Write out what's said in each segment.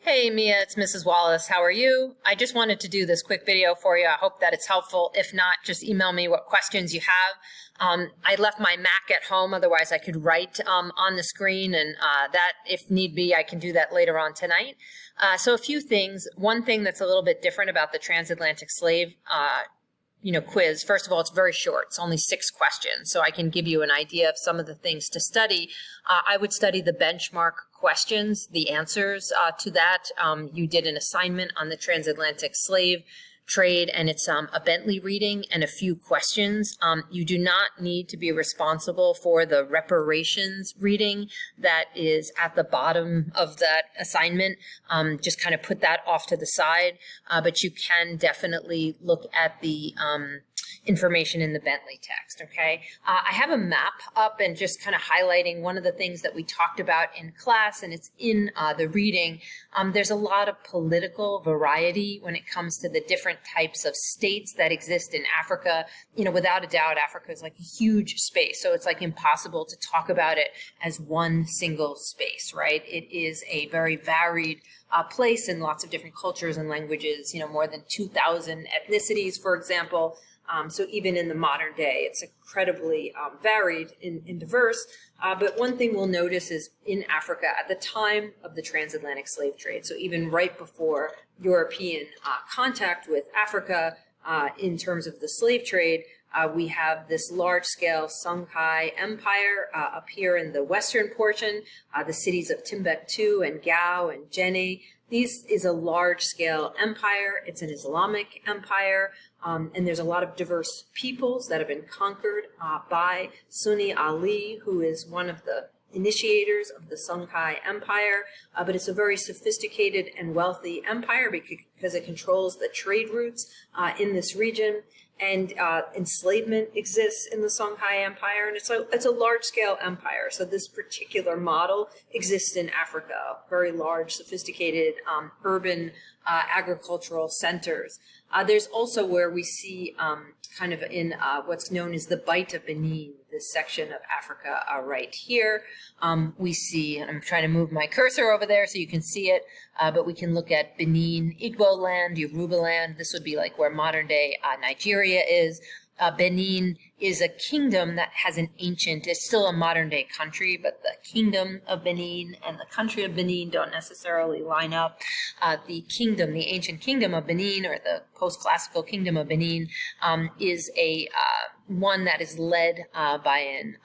Hey Mia, it's Mrs. Wallace. How are you? I just wanted to do this quick video for you. I hope that it's helpful. If not, just email me what questions you have. I left my Mac at home, otherwise I could write on the screen, and that, if need be, I can do that later on tonight. So a few things. One thing that's a little bit different about the transatlantic slave quiz. First of all, it's very short. It's only 6 questions, so I can give you an idea of some of the things to study. I would study the benchmark questions, the answers to that. You did an assignment on the transatlantic slave trade, and it's a Bentley reading and a few questions. You do not need to be responsible for the reparations reading that is at the bottom of that assignment. Just kind of put that off to the side, but you can definitely look at the information in the Bentley text, okay? I have a map up and just kind of highlighting one of the things that we talked about in class, and it's in the reading. There's a lot of political variety when it comes to the different types of states that exist in Africa. Without a doubt, Africa is like a huge space, so it's like impossible to talk about it as one single space, right? It is a very varied place in lots of different cultures and languages, more than 2,000 ethnicities, for example. So even in the modern day, it's incredibly varied and diverse. But one thing we'll notice is in Africa at the time of the transatlantic slave trade, so even right before European contact with Africa in terms of the slave trade, we have this large-scale Songhai Empire up here in the western portion, the cities of Timbuktu and Gao and Jenne. This is a large-scale empire. It's an Islamic empire, and there's a lot of diverse peoples that have been conquered by Sunni Ali, who is one of the initiators of the Songhai Empire, but it's a very sophisticated and wealthy empire because it controls the trade routes in this region. And enslavement exists in the Songhai Empire, and it's a large-scale empire. So this particular model exists in Africa, very large, sophisticated urban agricultural centers. There's also where we see kind of in what's known as the Bight of Benin, this section of Africa right here. We see, and I'm trying to move my cursor over there so you can see it, but we can look at Benin, Igbo land, Yoruba land. This would be like where modern day Nigeria is. Benin is a kingdom that has an ancient, it's still a modern day country, but the kingdom of Benin and the country of Benin don't necessarily line up. The ancient kingdom of Benin, or the post-classical kingdom of Benin, is a one that is led by an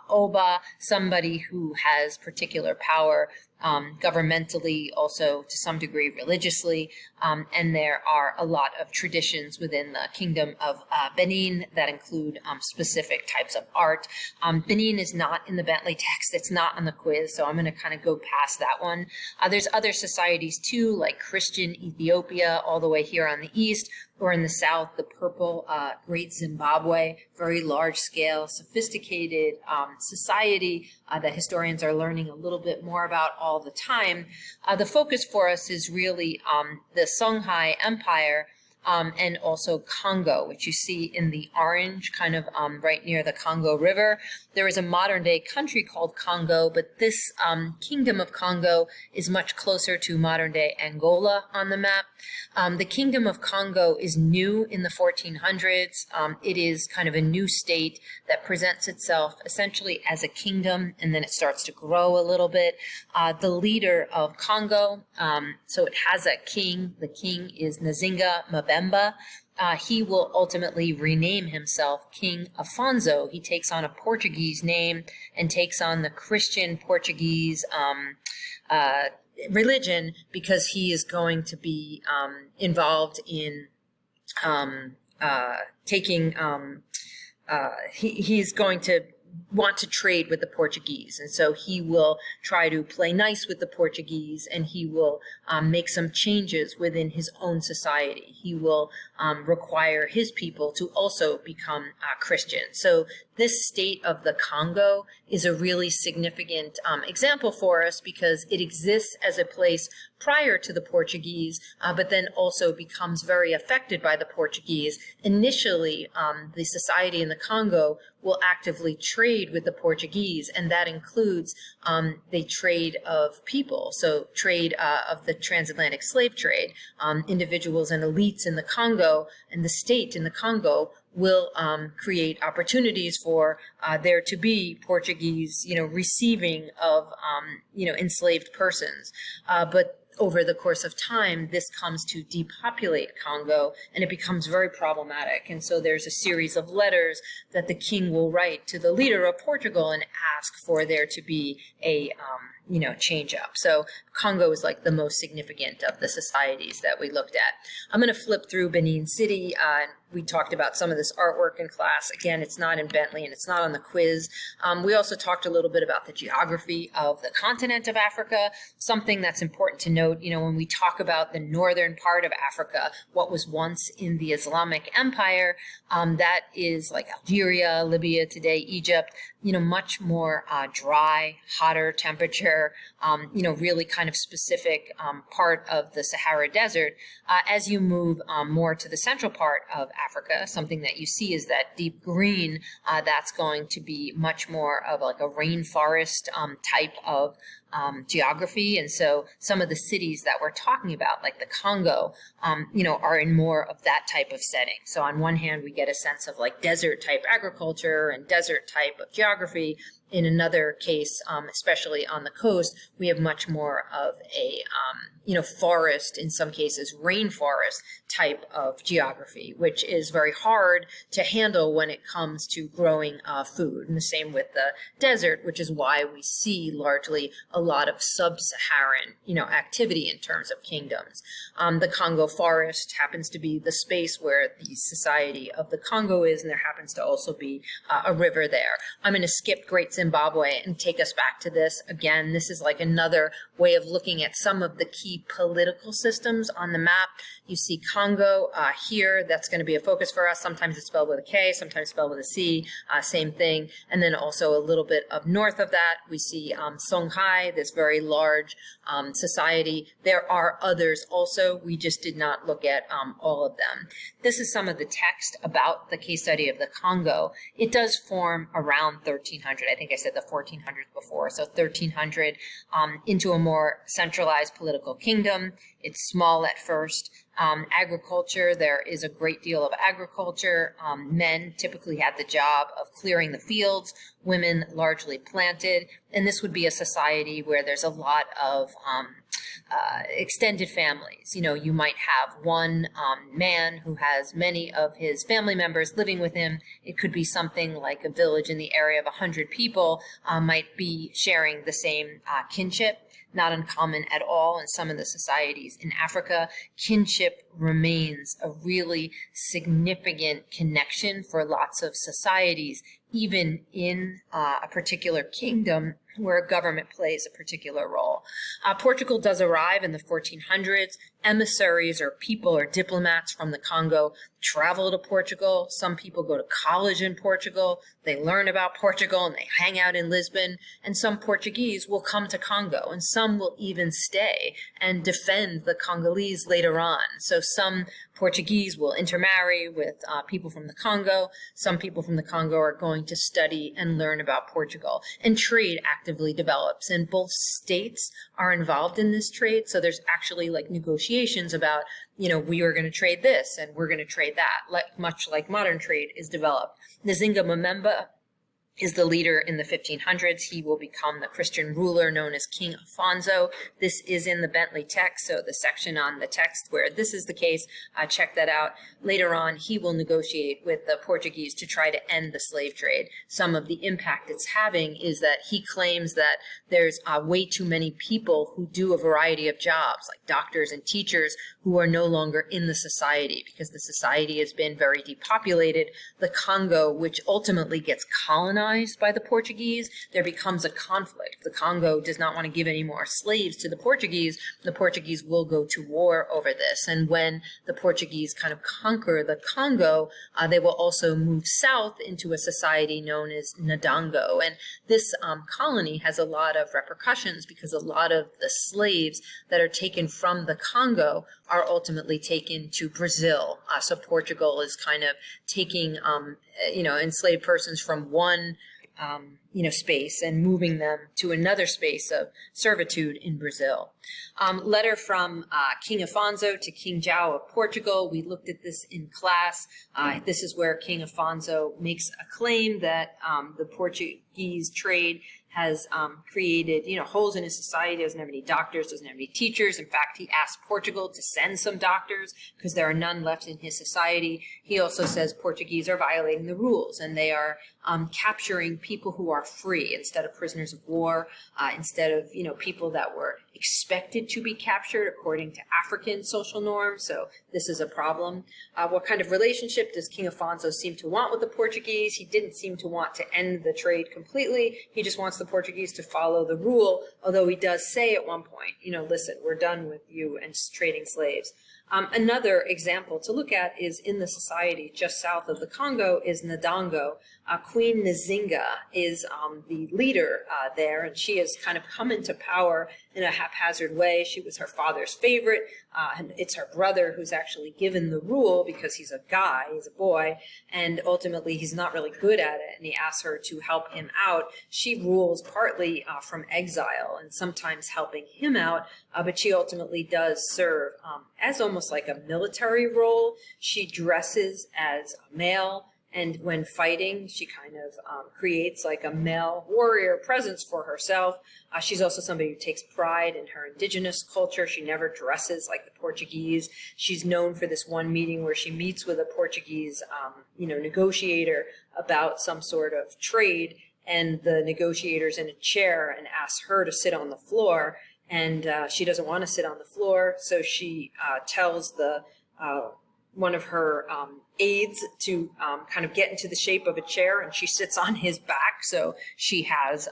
Oba, somebody who has particular power governmentally, also to some degree religiously, and there are a lot of traditions within the kingdom of Benin that include specific types of art. Benin is not in the Bentley text, it's not on the quiz, so I'm going to kind of go past that one. There's other societies too, like Christian Ethiopia, all the way here on the east, or in the south, the purple Great Zimbabwe, very large scale, sophisticated society that historians are learning a little bit more about all the time. The focus for us is really the Songhai Empire, and also Congo, which you see in the orange, kind of right near the Congo River. There is a modern day country called Congo, but this kingdom of Congo is much closer to modern day Angola on the map. The kingdom of Congo is new in the 1400s. It is kind of a new state that presents itself essentially as a kingdom, and then it starts to grow a little bit. The leader of Congo, so it has a king. The king is Nzinga Mabemba. He will ultimately rename himself King Afonso. He takes on a Portuguese name and takes on the Christian Portuguese religion, because he is going to be involved in he's going to want to trade with the Portuguese, and so he will try to play nice with the Portuguese, and he will make some changes within his own society. He will require his people to also become Christian. So This state of the Congo is a really significant example for us because it exists as a place prior to the Portuguese, but then also becomes very affected by the Portuguese. Initially, the society in the Congo will actively trade with the Portuguese, and that includes the trade of people, so trade of the transatlantic slave trade. Individuals and elites in the Congo and the state in the Congo will create opportunities for there to be Portuguese, receiving of, enslaved persons. But over the course of time, this comes to depopulate Congo, and it becomes very problematic. And so there's a series of letters that the king will write to the leader of Portugal and ask for there to be a change up. So Congo is like the most significant of the societies that we looked at. I'm going to flip through Benin City. We talked about some of this artwork in class. Again, it's not in Bentley and it's not on the quiz. We also talked a little bit about the geography of the continent of Africa. Something that's important to note, when we talk about the northern part of Africa, what was once in the Islamic Empire, that is like Algeria, Libya today, Egypt, much more dry, hotter temperature, really kind of specific part of the Sahara Desert. As you move more to the central part of Africa, something that you see is that deep green, that's going to be much more of like a rainforest type of geography. And so some of the cities that we're talking about, like the Congo, are in more of that type of setting. So on one hand, we get a sense of like desert type agriculture and desert type of geography. In another case, especially on the coast, we have much more of a, forest, in some cases, rainforest type of geography, which is very hard to handle when it comes to growing food. And the same with the desert, which is why we see largely a lot of sub-Saharan, activity in terms of kingdoms. The Congo forest happens to be the space where the society of the Congo is, and there happens to also be a river there. I'm going to skip Great Zimbabwe and take us back to this. Again, this is like another way of looking at some of the key political systems on the map. You see Congo here, that's going to be a focus for us. Sometimes it's spelled with a K, sometimes spelled with a C, same thing. And then also a little bit of north of that, we see Songhai, this very large society. There are others also. We just did not look at all of them. This is some of the text about the case study of the Congo. It does form around 1300. I think I said the 1400s before. So 1300 into a more centralized political kingdom. It's small at first. Agriculture, there is a great deal of agriculture. Men typically had the job of clearing the fields, women largely planted, and this would be a society where there's a lot of extended families. You might have one man who has many of his family members living with him. It could be something like a village in the area of 100 people might be sharing the same kinship. Not uncommon at all in some of the societies in Africa. Kinship remains a really significant connection for lots of societies, even in a particular kingdom where a government plays a particular role. Portugal does arrive in the 1400s. Emissaries or people or diplomats from the Congo travel to Portugal. Some people go to college in Portugal. They learn about Portugal and they hang out in Lisbon. And some Portuguese will come to Congo, and some will even stay and defend the Congolese later on. So some Portuguese will intermarry with people from the Congo. Some people from the Congo are going to study and learn about Portugal. And trade actively develops, and both states are involved in this trade. So there's actually like negotiations about, we are going to trade this and we're going to trade that, much like modern trade is developed. Nzinga Mamemba is the leader in the 1500s. He will become the Christian ruler known as King Afonso. This is in the Bentley text, so the section on the text where this is the case, check that out. Later on, he will negotiate with the Portuguese to try to end the slave trade. Some of the impact it's having is that he claims that there's way too many people who do a variety of jobs, like doctors and teachers, who are no longer in the society because the society has been very depopulated. The Congo, which ultimately gets colonized colonized by the Portuguese, there becomes a conflict. The Congo does not want to give any more slaves to the Portuguese will go to war over this. And when the Portuguese kind of conquer the Congo, they will also move south into a society known as Ndango. And this colony has a lot of repercussions because a lot of the slaves that are taken from the Congo are ultimately taken to Brazil. So Portugal is kind of taking, enslaved persons from one space and moving them to another space of servitude in Brazil. Letter from King Afonso to King João of Portugal. We looked at this in class. This is where King Afonso makes a claim that the Portuguese trade has created, holes in his society, doesn't have any doctors, doesn't have any teachers. In fact, he asked Portugal to send some doctors because there are none left in his society. He also says Portuguese are violating the rules and they are capturing people who are free instead of prisoners of war, instead of, people that were expected to be captured according to African social norms. So this is a problem. What kind of relationship does King Afonso seem to want with the Portuguese? He didn't seem to want to end the trade completely. He just wants the Portuguese to follow the rule, although he does say at one point, listen, we're done with you and trading slaves. Another example to look at is in the society just south of the Congo is Ndango. Queen Nzinga is the leader there, and she has kind of come into power in a haphazard way. She was her father's favorite, and it's her brother who's actually given the rule because he's a guy, he's a boy, and ultimately he's not really good at it, and he asks her to help him out. She rules partly from exile and sometimes helping him out, but she ultimately does serve as almost like a military role. She dresses as a male, and when fighting, she kind of creates like a male warrior presence for herself. She's also somebody who takes pride in her indigenous culture. She never dresses like the Portuguese. She's known for this one meeting where she meets with a Portuguese, negotiator about some sort of trade, and the negotiator's in a chair and asks her to sit on the floor. And she doesn't want to sit on the floor, so she tells the one of her aides to kind of get into the shape of a chair, and she sits on his back, so she has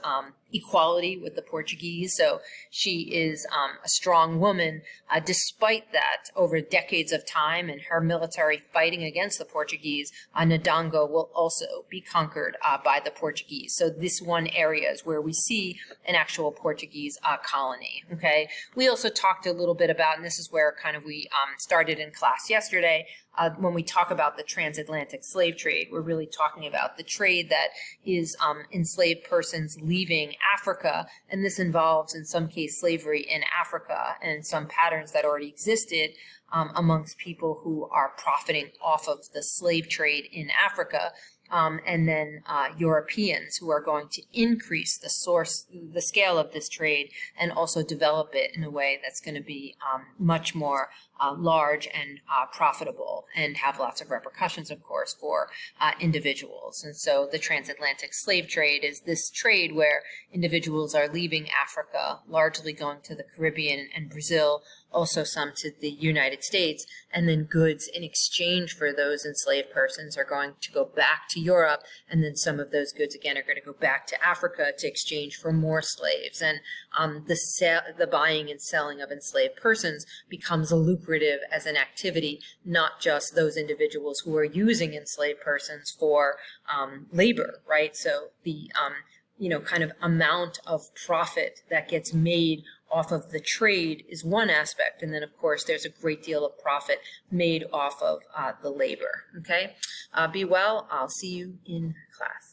equality with the Portuguese. So she is a strong woman. Despite that, over decades of time and her military fighting against the Portuguese, Ndango will also be conquered by the Portuguese. So this one area is where we see an actual Portuguese colony. Okay. We also talked a little bit about, and this is where kind of we started in class yesterday, when we talk about the transatlantic slave trade, we're really talking about the trade that is enslaved persons leaving Africa, and this involves, in some case, slavery in Africa and some patterns that already existed amongst people who are profiting off of the slave trade in Africa. And then Europeans who are going to increase the scale of this trade and also develop it in a way that's going to be much more large and profitable and have lots of repercussions, of course, for individuals. And so the transatlantic slave trade is this trade where individuals are leaving Africa, largely going to the Caribbean and Brazil, also some to the United States, and then goods in exchange for those enslaved persons are going to go back to Europe, and then some of those goods again are going to go back to Africa to exchange for more slaves. And the buying and selling of enslaved persons becomes lucrative as an activity, not just those individuals who are using enslaved persons for labor, right? So the kind of amount of profit that gets made off of the trade is one aspect. And then, of course, there's a great deal of profit made off of the labor. Okay? Be well. I'll see you in class.